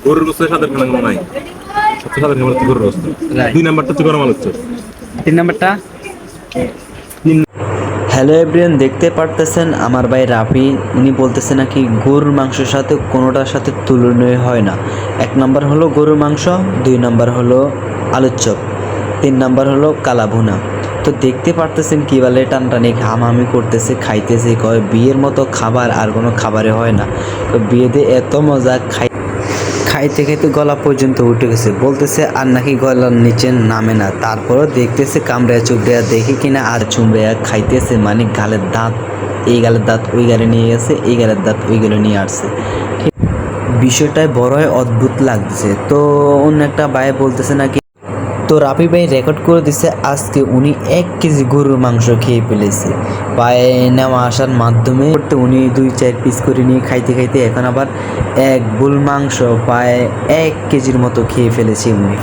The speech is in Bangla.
গরুর গোস্তের সাথে কোনো নাই, সবচেয়ে সাথে খাবার হচ্ছে গরুর গোস্ত। Right. 2 নাম্বারটা হচ্ছে গরম আলুর চপ। 3 নাম্বারটা? হ্যালো এভরিওয়ান, দেখতে পারতেছেন আমার ভাই রাফি উনি বলতেছে নাকি গরুর মাংসের সাথে কোনোটার সাথে তুলনীয় হয় না। 1 নাম্বার হলো গরুর মাংস, 2 নাম্বার হলো আলুর চপ, 3 নাম্বার হলো কালা ভুনা। তো দেখতে পারতেছেন কী বলে টানটানি হামাহামি করতেছে, খাইতেছে, কয় বিয়ের মতো খাবার আর কোনো খাবারে হয় না। তো বিয়েতে এত মজা, খাইতে খাইতে গলা পর্যন্ত উঠে গেছে, বলতেছে আর নাকি গলার নিচে নামে না। তারপরও দেখতেছে কামড়ায় চুবড়াইয়া, দেখে কিনা আর চুমড়াইয়া খাইতেছে, মানে গালের দাঁত এই গালের দাঁত ওই গালে নিয়ে গেছে, এই গালের দাঁত ওই গালে নিয়ে আসছে। বিষয়টাই বড়ই অদ্ভুত লাগছে। তো অন্য একটা ভাই বলতেছে নাকি, তো রাফি ভাই রেকর্ড করে দিছে আজকে উনি 1 কেজি গরুর মাংস খেয়ে ফেলেছে। পায়ে নেওয়া আসার মাধ্যমে উনি 2-4 পিস করে নিয়ে খাইতে খাইতে এখন আবার 1 বুল মাংস প্রায় 1 কেজির মতো খেয়ে ফেলেছে উনি।